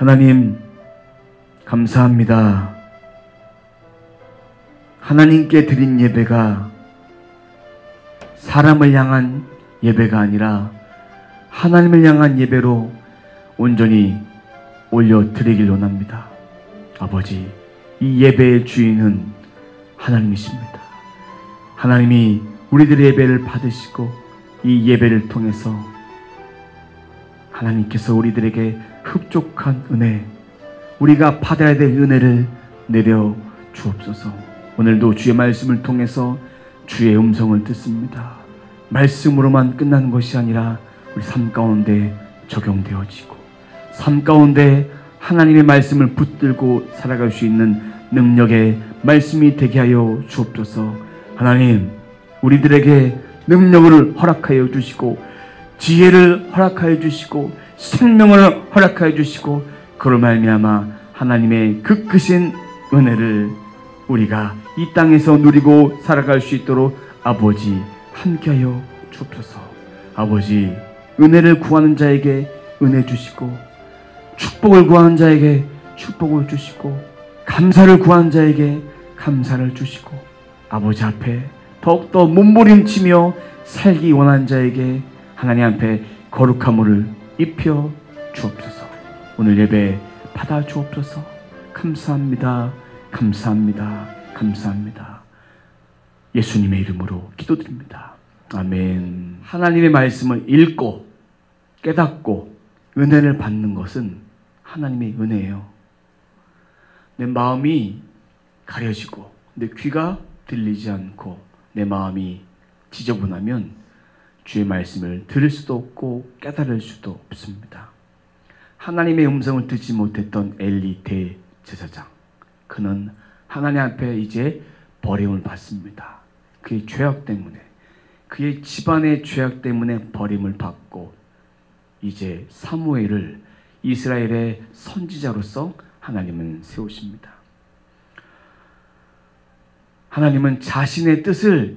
하나님 감사합니다. 하나님께 드린 예배가 사람을 향한 예배가 아니라 하나님을 향한 예배로 온전히 올려드리길 원합니다. 아버지, 이 예배의 주인은 하나님이십니다. 하나님이 우리들의 예배를 받으시고 이 예배를 통해서 하나님께서 우리들에게 흡족한 은혜, 우리가 받아야 될 은혜를 내려 주옵소서. 오늘도 주의 말씀을 통해서 주의 음성을 듣습니다. 말씀으로만 끝나는 것이 아니라 우리 삶 가운데 적용되어지고 삶 가운데 하나님의 말씀을 붙들고 살아갈 수 있는 능력의 말씀이 되게 하여 주옵소서. 하나님, 우리들에게 능력을 허락하여 주시고 지혜를 허락하여 주시고 생명을 허락하여 주시고 그로 말미암아 하나님의 그 크신 은혜를 우리가 이 땅에서 누리고 살아갈 수 있도록 아버지 함께하여 주옵소서. 아버지, 은혜를 구하는 자에게 은혜 주시고 축복을 구하는 자에게 축복을 주시고 감사를 구하는 자에게 감사를 주시고 아버지 앞에 더욱더 몸부림치며 살기 원하는 자에게 하나님 앞에 거룩함을 입혀 주옵소서. 오늘 예배 받아 주옵소서. 감사합니다. 감사합니다. 감사합니다. 예수님의 이름으로 기도드립니다. 아멘. 하나님의 말씀을 읽고 깨닫고 은혜를 받는 것은 하나님의 은혜예요. 내 마음이 가려지고 내 귀가 들리지 않고 내 마음이 지저분하면 주의 말씀을 들을 수도 없고 깨달을 수도 없습니다. 하나님의 음성을 듣지 못했던 엘리 대제사장, 그는 하나님 앞에 이제 버림을 받습니다. 그의 죄악 때문에, 그의 집안의 죄악 때문에 버림을 받고 이제 사무엘을 이스라엘의 선지자로서 하나님은 세우십니다. 하나님은 자신의 뜻을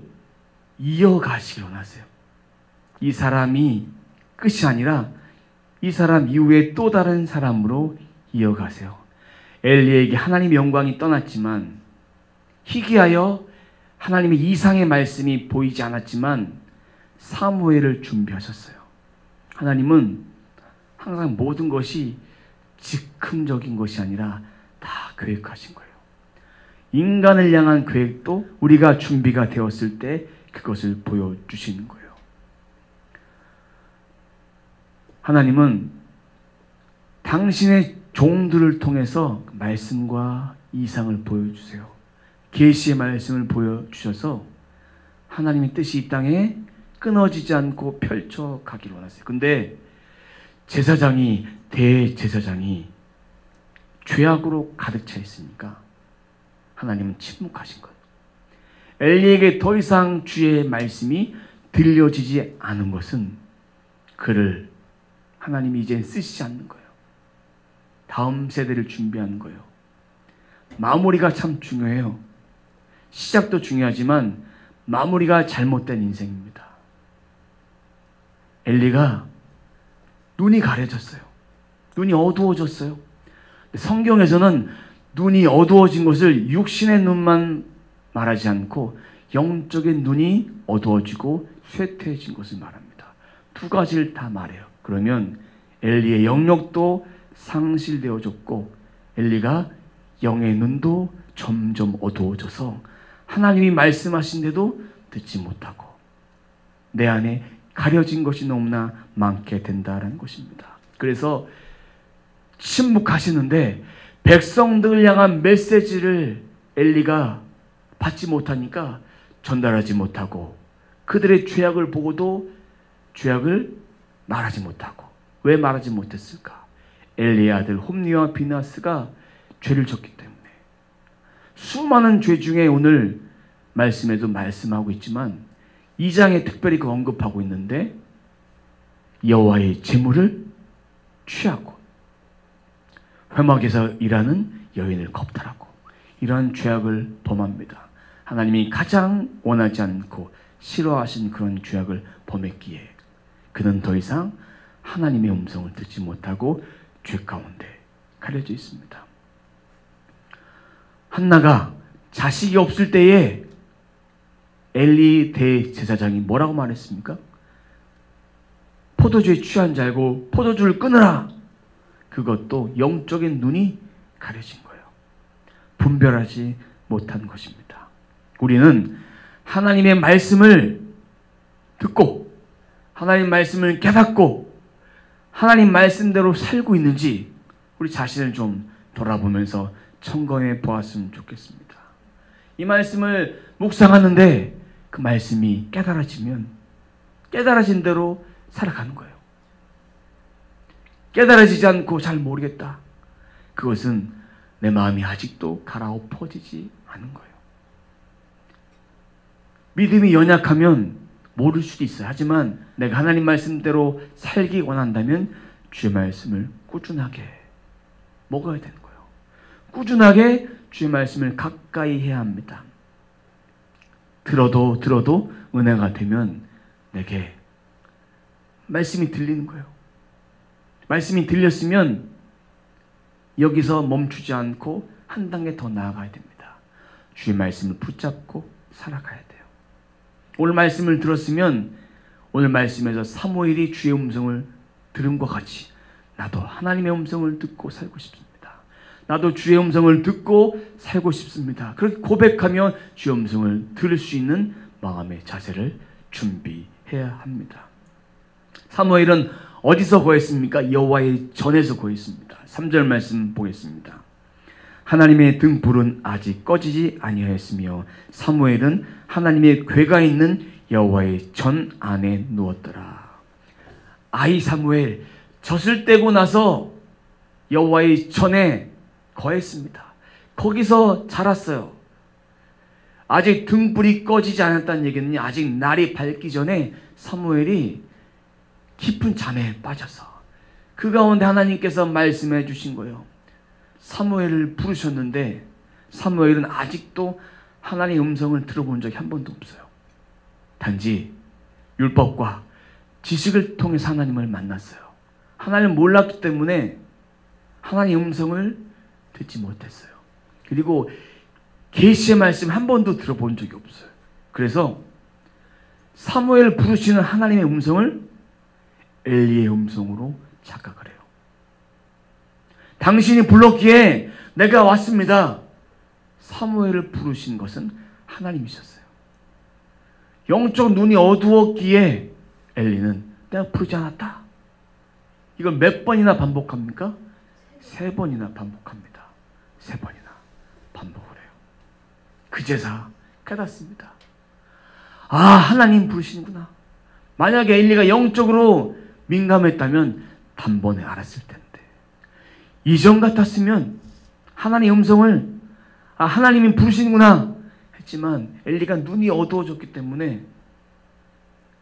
이어가시길 원하세요. 이 사람이 끝이 아니라 이 사람 이후에 또 다른 사람으로 이어가세요. 엘리에게 하나님의 영광이 떠났지만 희귀하여 하나님의 이상의 말씀이 보이지 않았지만 사무엘을 준비하셨어요. 하나님은 항상 모든 것이 즉흥적인 것이 아니라 다 계획하신 거예요. 인간을 향한 계획도 우리가 준비가 되었을 때 그것을 보여주시는 거예요. 하나님은 당신의 종들을 통해서 말씀과 이상을 보여주세요. 계시의 말씀을 보여주셔서 하나님의 뜻이 이 땅에 끊어지지 않고 펼쳐가기를 원하세요. 근데 제사장이, 대제사장이 죄악으로 가득 차 있으니까 하나님은 침묵하신 거예요. 엘리에게 더 이상 주의 말씀이 들려지지 않은 것은 그를 하나님이 이제 쓰시지 않는 거예요. 다음 세대를 준비하는 거예요. 마무리가 참 중요해요. 시작도 중요하지만 마무리가 잘못된 인생입니다. 엘리가 눈이 가려졌어요. 눈이 어두워졌어요. 성경에서는 눈이 어두워진 것을 육신의 눈만 말하지 않고 영적인 눈이 어두워지고 쇠퇴해진 것을 말합니다. 두 가지를 다 말해요. 그러면 엘리의 영역도 상실되어졌고 엘리가 영의 눈도 점점 어두워져서 하나님이 말씀하신데도 듣지 못하고 내 안에 가려진 것이 너무나 많게 된다는 것입니다. 그래서 침묵하시는데 백성들을 향한 메시지를 엘리가 받지 못하니까 전달하지 못하고 그들의 죄악을 보고도 죄악을 말하지 못하고, 왜 말하지 못했을까? 엘리의 아들 홈리와 비나스가 죄를 졌기 때문에. 수많은 죄 중에 오늘 말씀에도 말씀하고 있지만 2장에 특별히 그 언급하고 있는데 여호와의 제물을 취하고 회막에서 일하는 여인을 겁탈하고 이러한 죄악을 범합니다. 하나님이 가장 원하지 않고 싫어하신 그런 죄악을 범했기에 그는 더 이상 하나님의 음성을 듣지 못하고 죄 가운데 가려져 있습니다. 한나가 자식이 없을 때에 엘리 대제사장이 뭐라고 말했습니까? 포도주에 취한 줄 알고 포도주를 끊으라. 그것도 영적인 눈이 가려진 거예요. 분별하지 못한 것입니다. 우리는 하나님의 말씀을 듣고 하나님 말씀을 깨닫고 하나님 말씀대로 살고 있는지 우리 자신을 좀 돌아보면서 점검해 보았으면 좋겠습니다. 이 말씀을 묵상하는데 그 말씀이 깨달아지면 깨달아진 대로 살아가는 거예요. 깨달아지지 않고 잘 모르겠다. 그것은 내 마음이 아직도 갈아엎어지지 않은 거예요. 믿음이 연약하면 모를 수도 있어요. 하지만 내가 하나님 말씀대로 살기 원한다면 주의 말씀을 꾸준하게 먹어야 되는 거예요. 꾸준하게 주의 말씀을 가까이 해야 합니다. 들어도 은혜가 되면 내게 말씀이 들리는 거예요. 말씀이 들렸으면 여기서 멈추지 않고 한 단계 더 나아가야 됩니다. 주의 말씀을 붙잡고 살아가야 돼요. 오늘 말씀을 들었으면 오늘 말씀에서 사무엘이 주의 음성을 들음과 같이 나도 하나님의 음성을 듣고 살고 싶습니다. 나도 주의 음성을 듣고 살고 싶습니다. 그렇게 고백하며 주의 음성을 들을 수 있는 마음의 자세를 준비해야 합니다. 사무엘은 어디서 구했습니까? 여호와의 전에서 구했습니다. 3절 말씀 보겠습니다. 하나님의 등불은 아직 꺼지지 아니하였으며 사무엘은 하나님의 궤가 있는 여호와의 전 안에 누웠더라. 아이 사무엘 젖을 떼고 나서 여호와의 전에 거했습니다. 거기서 자랐어요. 아직 등불이 꺼지지 않았다는 얘기는 아직 날이 밝기 전에 사무엘이 깊은 잠에 빠져서 그 가운데 하나님께서 말씀해 주신 거예요. 사무엘을 부르셨는데 사무엘은 아직도 하나님의 음성을 들어본 적이 한 번도 없어요. 단지 율법과 지식을 통해서 하나님을 만났어요. 하나님을 몰랐기 때문에 하나님의 음성을 듣지 못했어요. 그리고 계시의 말씀 한 번도 들어본 적이 없어요. 그래서 사무엘을 부르시는 하나님의 음성을 엘리의 음성으로 착각을 해요. 당신이 불렀기에 내가 왔습니다. 사무엘을 부르신 것은 하나님이셨어요. 영적 눈이 어두웠기에 엘리는 내가 부르지 않았다. 이걸 몇 번이나 반복합니까? 3번이나 반복합니다. 3번이나 반복을 해요. 그제서 깨닫습니다. 아, 하나님 부르시는구나. 만약에 엘리가 영적으로 민감했다면 단번에 알았을 텐데 이전 같았으면 하나님의 음성을 하나님이 부르시는구나 했지만 엘리가 눈이 어두워졌기 때문에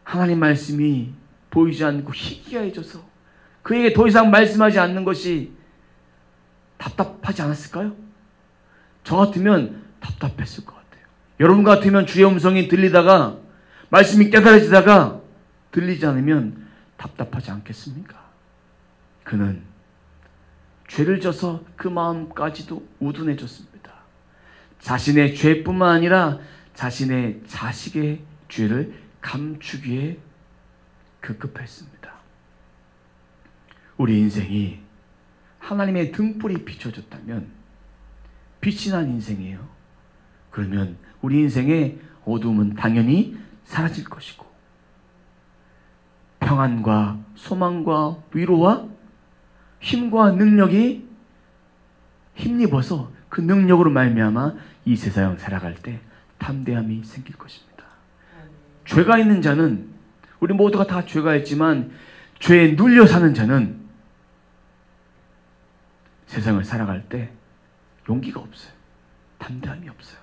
하나님 말씀이 보이지 않고 희귀해져서 그에게 더 이상 말씀하지 않는 것이 답답하지 않았을까요? 저 같으면 답답했을 것 같아요. 여러분 같으면 주의 음성이 들리다가 말씀이 깨달아지다가 들리지 않으면 답답하지 않겠습니까? 그는 죄를 져서 그 마음까지도 우둔해졌습니다. 자신의 죄뿐만 아니라 자신의 자식의 죄를 감추기에 급급했습니다. 우리 인생이 하나님의 등불이 비춰졌다면 빛이 난 인생이에요. 그러면 우리 인생의 어두움은 당연히 사라질 것이고 평안과 소망과 위로와 힘과 능력이 힘입어서 그 능력으로 말미암아 이 세상을 살아갈 때 담대함이 생길 것입니다. 죄가 있는 자는 우리 모두가 다 죄가 있지만 죄에 눌려 사는 자는 세상을 살아갈 때 용기가 없어요. 담대함이 없어요.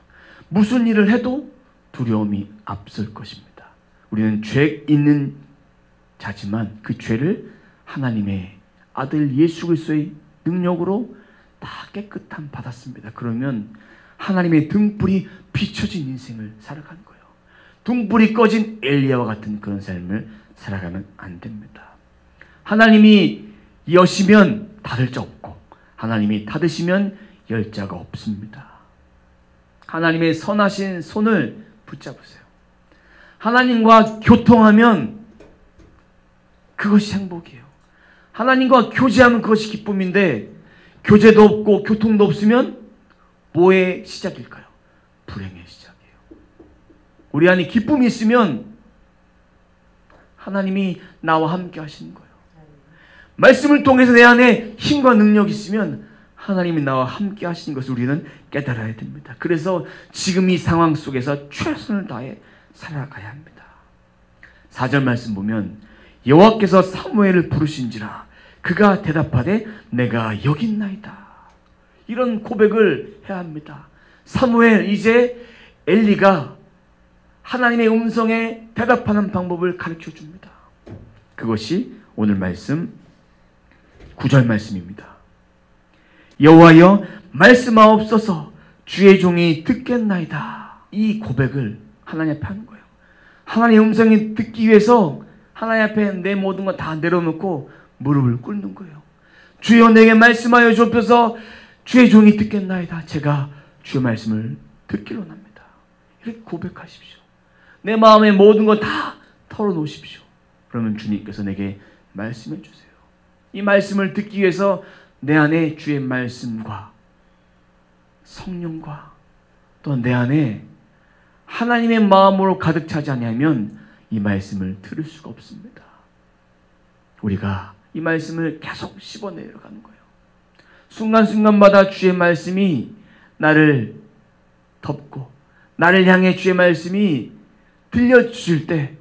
무슨 일을 해도 두려움이 앞설 것입니다. 우리는 죄 있는 자지만 그 죄를 하나님의 아들 예수 그리스도의 능력으로 다 깨끗함 받았습니다. 그러면 하나님의 등불이 비춰진 인생을 살아가는 거예요. 등불이 꺼진 엘리야와 같은 그런 삶을 살아가면 안 됩니다. 하나님이 여시면 닫을 자 없고 하나님이 닫으시면 열 자가 없습니다. 하나님의 선하신 손을 붙잡으세요. 하나님과 교통하면 그것이 행복이에요. 하나님과 교제하면 그것이 기쁨인데 교제도 없고 교통도 없으면 뭐의 시작일까요? 불행의 시작이에요. 우리 안에 기쁨이 있으면 하나님이 나와 함께 하시는 거예요. 말씀을 통해서 내 안에 힘과 능력이 있으면 하나님이 나와 함께 하시는 것을 우리는 깨달아야 됩니다. 그래서 지금 이 상황 속에서 최선을 다해 살아가야 합니다. 4절 말씀 보면 여호와께서 사무엘을 부르신지라 그가 대답하되 내가 여기 있나이다. 이런 고백을 해야 합니다. 사무엘, 이제 엘리가 하나님의 음성에 대답하는 방법을 가르쳐 줍니다. 그것이 오늘 말씀 9절 말씀입니다. 여호와여 말씀하옵소서 주의 종이 듣겠나이다. 이 고백을 하나님 앞에 하는 거예요. 하나님의 음성이 듣기 위해서 하나님 앞에 내 모든 거 다 내려놓고 무릎을 꿇는 거예요. 주여 내게 말씀하여 주옵소서 주의 종이 듣겠나이다. 제가 주의 말씀을 듣기로 합니다. 이렇게 고백하십시오. 내 마음의 모든 거 다 털어놓으십시오. 그러면 주님께서 내게 말씀해 주세요. 이 말씀을 듣기 위해서 내 안에 주의 말씀과 성령과 또 내 안에 하나님의 마음으로 가득 차지 아니하면 이 말씀을 들을 수가 없습니다. 우리가 이 말씀을 계속 씹어내려가는 거예요. 순간순간마다 주의 말씀이 나를 덮고 나를 향해 주의 말씀이 들려주실 때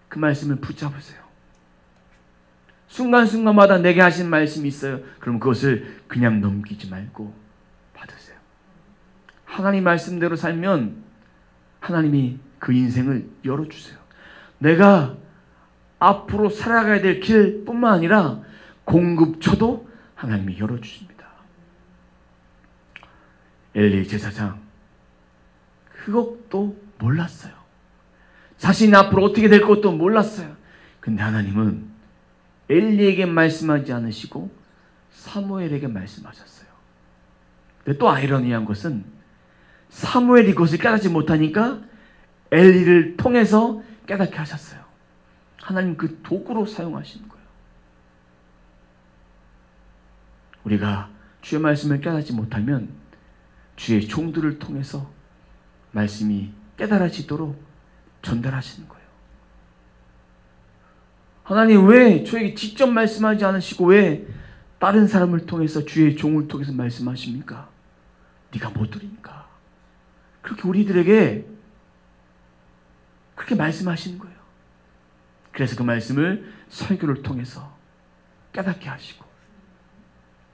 그 말씀을 붙잡으세요. 순간순간마다 내게 하신 말씀이 있어요. 그럼 그것을 그냥 넘기지 말고 받으세요. 하나님 말씀대로 살면 하나님이 그 인생을 열어주세요. 내가 앞으로 살아가야 될 길뿐만 아니라 공급처도 하나님이 열어주십니다. 엘리 제사장 그것도 몰랐어요. 자신이 앞으로 어떻게 될 것도 몰랐어요. 근데 하나님은 엘리에게 말씀하지 않으시고 사무엘에게 말씀하셨어요. 근데 또 아이러니한 것은 사무엘이 그것을 깨닫지 못하니까 엘리를 통해서 깨닫게 하셨어요. 하나님 그 도구로 사용하시는 거예요. 우리가 주의 말씀을 깨닫지 못하면 주의 종들을 통해서 말씀이 깨달아지도록 전달하시는 거예요. 하나님 왜 저에게 직접 말씀하지 않으시고 왜 다른 사람을 통해서 주의 종을 통해서 말씀하십니까? 네가 못 들으니까. 그렇게 우리들에게 그렇게 말씀하시는 거예요. 그래서 그 말씀을 설교를 통해서 깨닫게 하시고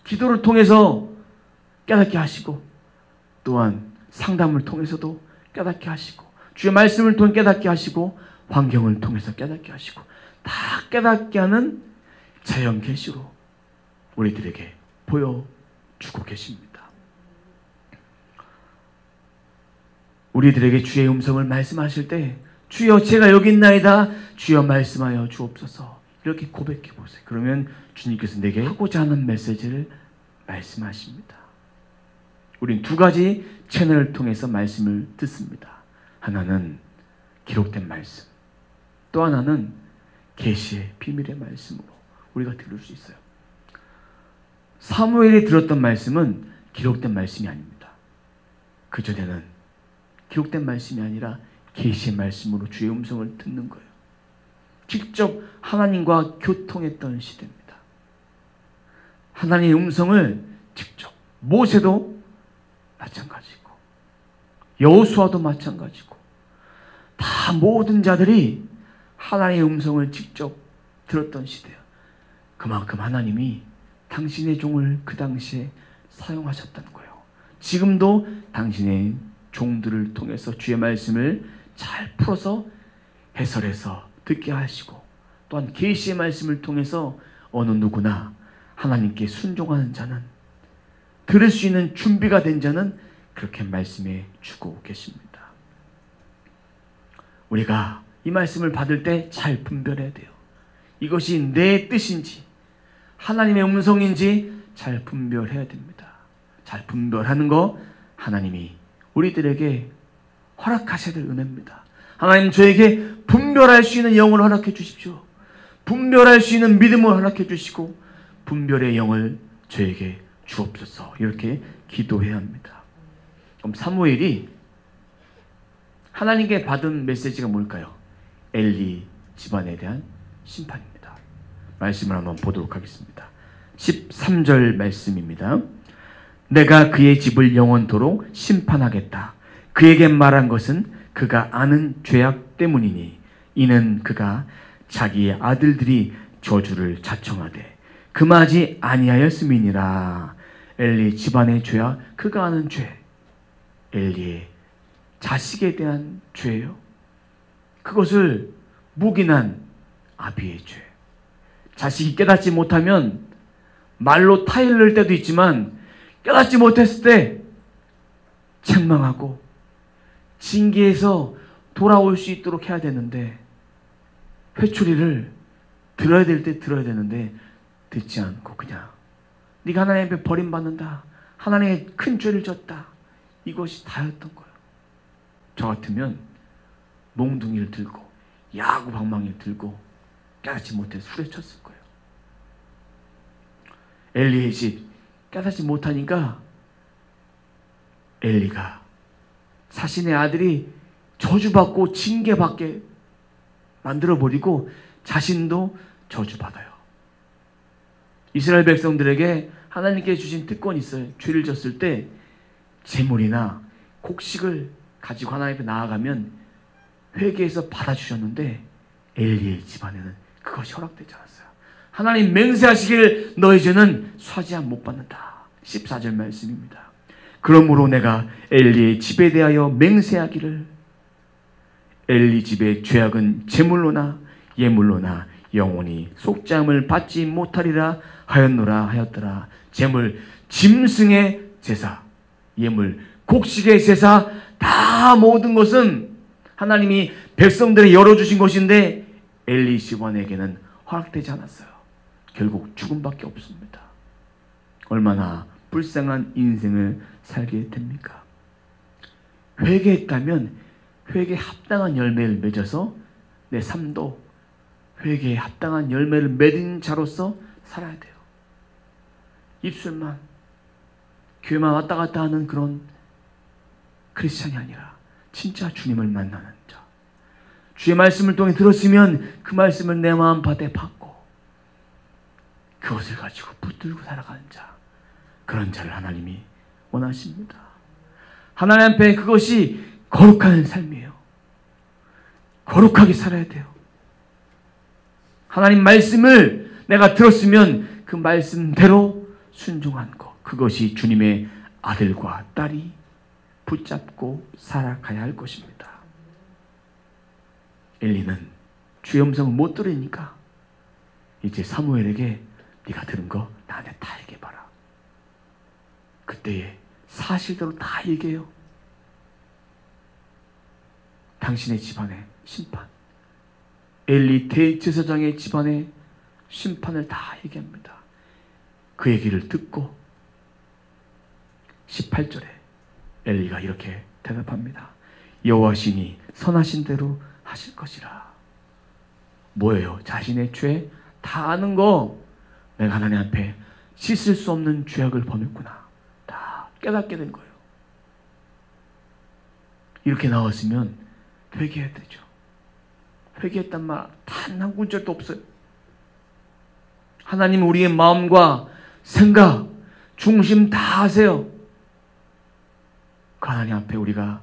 기도를 통해서 깨닫게 하시고 또한 상담을 통해서도 깨닫게 하시고 주의 말씀을 통해 깨닫게 하시고 환경을 통해서 깨닫게 하시고 다 깨닫게 하는 자연 계시로 우리들에게 보여주고 계십니다. 우리들에게 주의 음성을 말씀하실 때 주여 제가 여기 있나이다. 주여 말씀하여 주옵소서. 이렇게 고백해 보세요. 그러면 주님께서 내게 하고자 하는 메시지를 말씀하십니다. 우린 두 가지 채널을 통해서 말씀을 듣습니다. 하나는 기록된 말씀, 또 하나는 계시의 비밀의 말씀으로 우리가 들을 수 있어요. 사무엘이 들었던 말씀은 기록된 말씀이 아닙니다. 그전에는 기록된 말씀이 아니라 계시의 말씀으로 주의 음성을 듣는 거예요. 직접 하나님과 교통했던 시대입니다. 하나님의 음성을 직접 모세도 마찬가지고 여호수아도 마찬가지고 다 모든 자들이 하나님의 음성을 직접 들었던 시대예요. 그만큼 하나님이 당신의 종을 그 당시에 사용하셨다는 거예요. 지금도 당신의 종들을 통해서 주의 말씀을 잘 풀어서 해설해서 듣게 하시고 또한 계시의 말씀을 통해서 어느 누구나 하나님께 순종하는 자는 들을 수 있는 준비가 된 자는 그렇게 말씀해 주고 계십니다. 우리가 이 말씀을 받을 때 잘 분별해야 돼요. 이것이 내 뜻인지 하나님의 음성인지 잘 분별해야 됩니다. 잘 분별하는 거 하나님이 우리들에게 허락하셔야 될 은혜입니다. 하나님 저에게 분별할 수 있는 영을 허락해 주십시오. 분별할 수 있는 믿음을 허락해 주시고 분별의 영을 저에게 주옵소서. 이렇게 기도해야 합니다. 그럼 사무엘이 하나님께 받은 메시지가 뭘까요? 엘리 집안에 대한 심판입니다. 말씀을 한번 보도록 하겠습니다. 13절 말씀입니다. 내가 그의 집을 영원토록 심판하겠다. 그에게 말한 것은 그가 아는 죄악 때문이니 이는 그가 자기의 아들들이 저주를 자청하되 금하지 아니하였음이니라. 엘리 집안의 죄악, 그가 아는 죄, 엘리의 자식에 대한 죄예요. 그것을 묵인한 아비의 죄. 자식이 깨닫지 못하면 말로 타일을 넣을 때도 있지만 깨닫지 못했을 때 책망하고 징계해서 돌아올 수 있도록 해야 되는데 회초리를 들어야 될 때 들어야 되는데 듣지 않고 그냥 네가 하나님 앞에 버림받는다. 하나님의 큰 죄를 졌다. 이것이 다였던 거예요. 저 같으면 몽둥이를 들고 야구 방망이를 들고 깨닫지 못해서 후려쳤을 거예요. 엘리의 집 깨닫지 못하니까 엘리가 자신의 아들이 저주받고 징계받게 만들어버리고 자신도 저주받아요. 이스라엘 백성들에게 하나님께 주신 특권이 있어요. 죄를 졌을 때 제물이나 곡식을 가지고 하나님 앞에 나아가면 회개해서 받아주셨는데 엘리의 집안에는 그것이 허락되지 않았어요. 하나님 맹세하시길 너희 죄는 사지함 못 받는다. 14절 말씀입니다. 그러므로 내가 엘리의 집에 대하여 맹세하기를 엘리 집의 죄악은 제물로나 예물로나 영원히 속죄함을 받지 못하리라 하였노라 하였더라. 제물, 짐승의 제사, 예물, 곡식의 제사 다 모든 것은 하나님이 백성들에 열어주신 것인데 엘리 집안에게는 허락되지 않았어요. 결국 죽음밖에 없습니다. 얼마나 불쌍한 인생을 살게 됩니까? 회개했다면 회개에 합당한 열매를 맺어서 내 삶도 회개에 합당한 열매를 맺은 자로서 살아야 돼요. 입술만 교회만 왔다 갔다 하는 그런 크리스찬이 아니라 진짜 주님을 만나는 자, 주의 말씀을 통해 들었으면 그 말씀을 내 마음밭에 받고 그것을 가지고 붙들고 살아가는 자, 그런 자를 하나님이 원하십니다. 하나님 앞에 그것이 거룩한 삶이에요. 거룩하게 살아야 돼요. 하나님 말씀을 내가 들었으면 그 말씀대로 순종한 것, 그것이 주님의 아들과 딸이 붙잡고 살아가야 할 것입니다. 엘리는 주의 음성을 못 들으니까 이제 사무엘에게 네가 들은 거 나한테 다 얘기해봐라. 그때의 사실대로 다 얘기해요. 당신의 집안의 심판, 엘리 대제사장의 집안의 심판을 다 얘기합니다. 그 얘기를 듣고 18절에 엘리가 이렇게 대답합니다. 여호와시니 선하신 대로 하실 것이라. 뭐예요? 자신의 죄 다 아는 거, 내가 하나님 앞에 씻을 수 없는 죄악을 범했구나, 다 깨닫게 된 거예요. 이렇게 나왔으면 회개해야 되죠. 회개했단 말 단 한 군절도 없어요. 하나님 우리의 마음과 생각, 중심 다 아세요. 그 하나님 앞에 우리가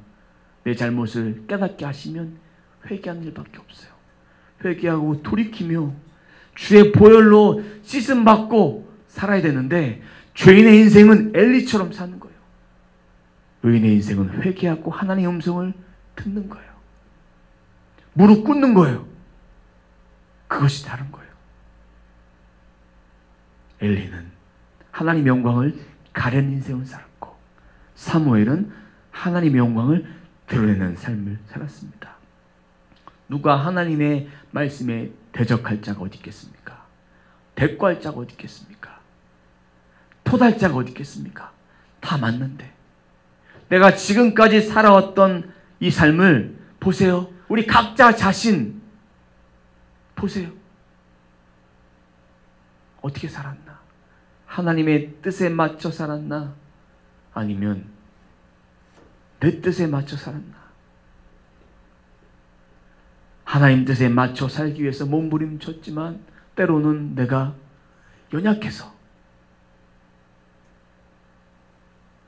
내 잘못을 깨닫게 하시면 회개하는 일밖에 없어요. 회개하고 돌이키며 주의 보혈로 씻음 받고 살아야 되는데 죄인의 인생은 엘리처럼 사는 거예요. 의인의 인생은 회개하고 하나님의 음성을 듣는 거예요. 무릎 꿇는 거예요. 그것이 다른 거예요. 엘리는 하나님의 영광을 가려는 인생을 살았고 사무엘은 하나님의 영광을 드러내는 삶을 살았습니다. 누가 하나님의 말씀에 대적할 자가 어디 있겠습니까? 대꾸할 자가 어디 있겠습니까? 토달 자가 어디 있겠습니까? 다 맞는데 내가 지금까지 살아왔던 이 삶을 보세요. 우리 각자 자신 보세요. 어떻게 살았나? 하나님의 뜻에 맞춰 살았나? 아니면 내 뜻에 맞춰 살았나? 하나님 뜻에 맞춰 살기 위해서 몸부림쳤지만 때로는 내가 연약해서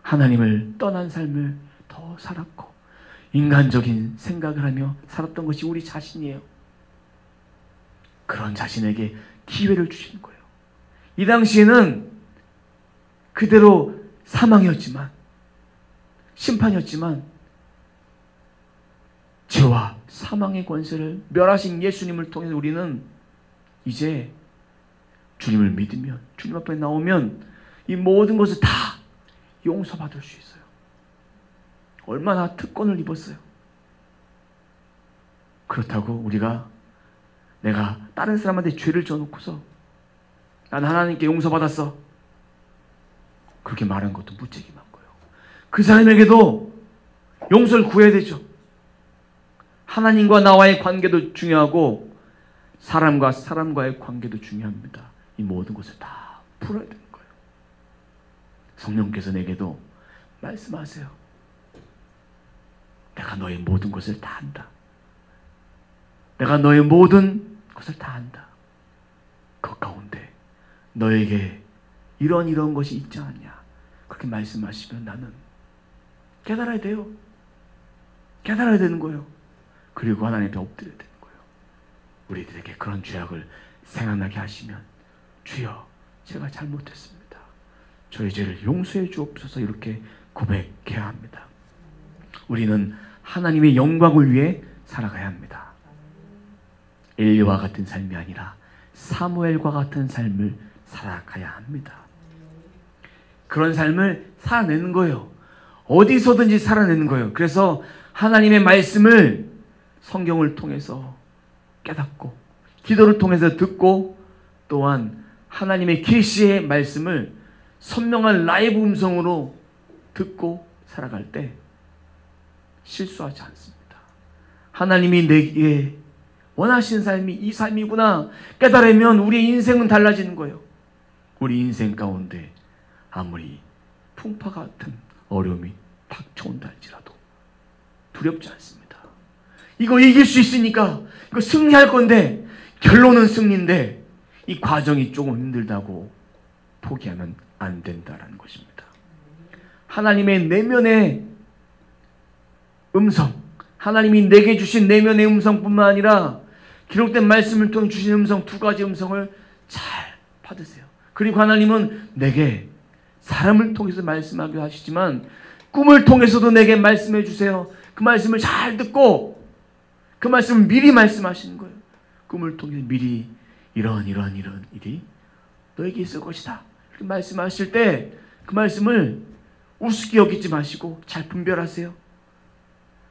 하나님을 떠난 삶을 더 살았고 인간적인 생각을 하며 살았던 것이 우리 자신이에요. 그런 자신에게 기회를 주시는 거예요. 이 당시에는 그대로 사망이었지만, 심판이었지만 죄와 사망의 권세를 멸하신 예수님을 통해서 우리는 이제 주님을 믿으면, 주님 앞에 나오면 이 모든 것을 다 용서받을 수 있어요. 얼마나 특권을 입었어요. 그렇다고 우리가 내가 다른 사람한테 죄를 져놓고서 난 하나님께 용서받았어, 그렇게 말한 것도 무책임한 거예요. 그 사람에게도 용서를 구해야 되죠. 하나님과 나와의 관계도 중요하고 사람과 사람과의 관계도 중요합니다. 이 모든 것을 다 풀어야 되는 거예요. 성령께서 내게도 말씀하세요. 내가 너의 모든 것을 다 안다. 내가 너의 모든 것을 다 안다. 그 가운데 너에게 이런 것이 있지 않냐, 그렇게 말씀하시면 나는 깨달아야 돼요. 깨달아야 되는 거예요. 그리고 하나님 앞에 엎드려야 되는 거예요. 우리들에게 그런 죄악을 생각나게 하시면 주여 제가 잘못했습니다, 저의 죄를 용서해 주옵소서, 이렇게 고백해야 합니다. 우리는 하나님의 영광을 위해 살아가야 합니다. 엘리와 같은 삶이 아니라 사무엘과 같은 삶을 살아가야 합니다. 그런 삶을 살아내는 거예요. 어디서든지 살아내는 거예요. 그래서 하나님의 말씀을 성경을 통해서 깨닫고 기도를 통해서 듣고 또한 하나님의 계시의 말씀을 선명한 라이브 음성으로 듣고 살아갈 때 실수하지 않습니다. 하나님이 내게 원하시는 삶이 이 삶이구나 깨달으면 우리의 인생은 달라지는 거예요. 우리 인생 가운데 아무리 풍파 같은 어려움이 닥쳐온다 할지라도 두렵지 않습니다. 이거 이길 수 있으니까, 이거 승리할 건데, 결론은 승리인데 이 과정이 조금 힘들다고 포기하면 안 된다라는 것입니다. 하나님의 내면의 음성, 하나님이 내게 주신 내면의 음성뿐만 아니라 기록된 말씀을 통해 주신 음성, 두 가지 음성을 잘 받으세요. 그리고 하나님은 내게 사람을 통해서 말씀하기도 하시지만 꿈을 통해서도 내게 말씀해 주세요. 그 말씀을 잘 듣고 그 말씀을 미리 말씀하시는 거예요. 꿈을 통해 미리 이런 일이 너에게 있을 것이다, 이렇게 말씀하실 때 그 말씀을 우습게 여기지 마시고 잘 분별하세요.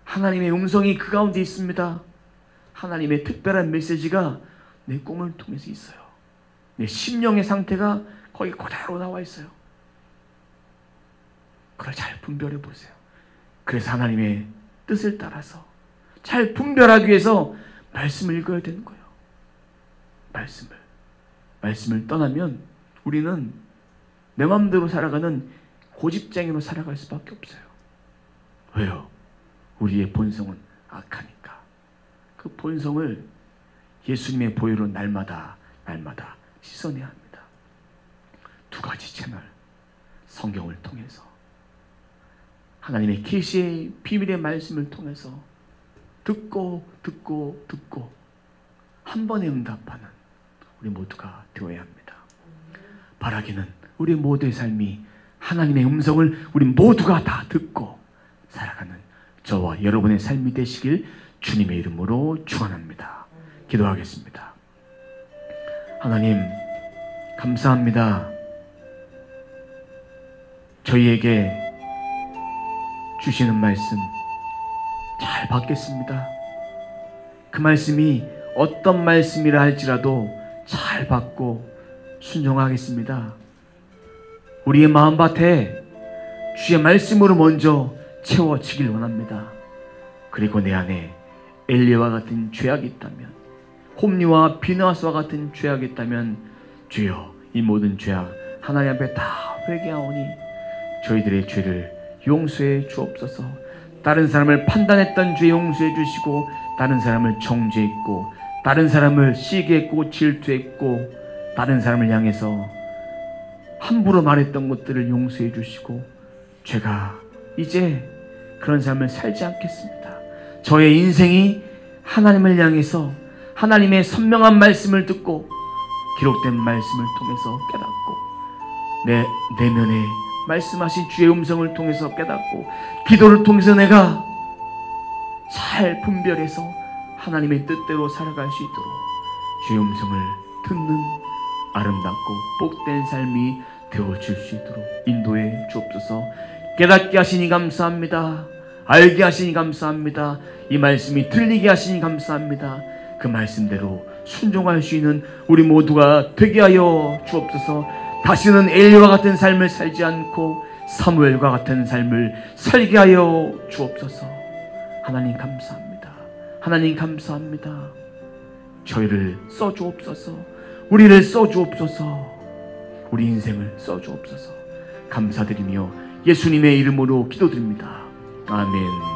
하나님의 음성이 그 가운데 있습니다. 하나님의 특별한 메시지가 내 꿈을 통해서 있어요. 내 심령의 상태가 거기 그대로 나와 있어요. 그걸 잘 분별해 보세요. 그래서 하나님의 뜻을 따라서 잘 분별하기 위해서 말씀을 읽어야 되는 거예요. 말씀을 떠나면 우리는 내 마음대로 살아가는 고집쟁이로 살아갈 수밖에 없어요. 왜요? 우리의 본성은 악하니까. 그 본성을 예수님의 보혈로 날마다 씻어내야 합니다. 두 가지 채널, 성경을 통해서 하나님의 계시의 비밀의 말씀을 통해서 듣고 한 번에 응답하는 우리 모두가 되어야 합니다. 바라기는 우리 모두의 삶이 하나님의 음성을 우리 모두가 다 듣고 살아가는 저와 여러분의 삶이 되시길 주님의 이름으로 축원합니다. 기도하겠습니다. 하나님 감사합니다. 저희에게 주시는 말씀 잘 받겠습니다. 그 말씀이 어떤 말씀이라 할지라도 잘 받고 순종하겠습니다. 우리의 마음밭에 주의 말씀으로 먼저 채워지길 원합니다. 그리고 내 안에 엘리야와 같은 죄악이 있다면, 홈리와 비나스와 같은 죄악이 있다면 주여 이 모든 죄악 하나님 앞에 다 회개하오니 저희들의 죄를 용서해 주옵소서. 다른 사람을 판단했던 죄 용서해 주시고, 다른 사람을 정죄했고, 다른 사람을 시기했고 질투했고, 다른 사람을 향해서 함부로 말했던 것들을 용서해 주시고, 제가 이제 그런 삶을 살지 않겠습니다. 저의 인생이 하나님을 향해서 하나님의 선명한 말씀을 듣고 기록된 말씀을 통해서 깨닫고, 내 내면에 말씀하신 주의 음성을 통해서 깨닫고, 기도를 통해서 내가 잘 분별해서 하나님의 뜻대로 살아갈 수 있도록 주의 음성을 듣는 아름답고 복된 삶이 되어질 수 있도록 인도해 주옵소서. 깨닫게 하시니 감사합니다. 알게 하시니 감사합니다. 이 말씀이 들리게 하시니 감사합니다. 그 말씀대로 순종할 수 있는 우리 모두가 되게 하여 주옵소서. 다시는 엘리야와 같은 삶을 살지 않고 사무엘과 같은 삶을 살게 하여 주옵소서. 하나님 감사합니다. 하나님 감사합니다. 저희를 써주옵소서. 우리를 써주옵소서. 우리 인생을 써주옵소서. 감사드리며 예수님의 이름으로 기도드립니다. 아멘.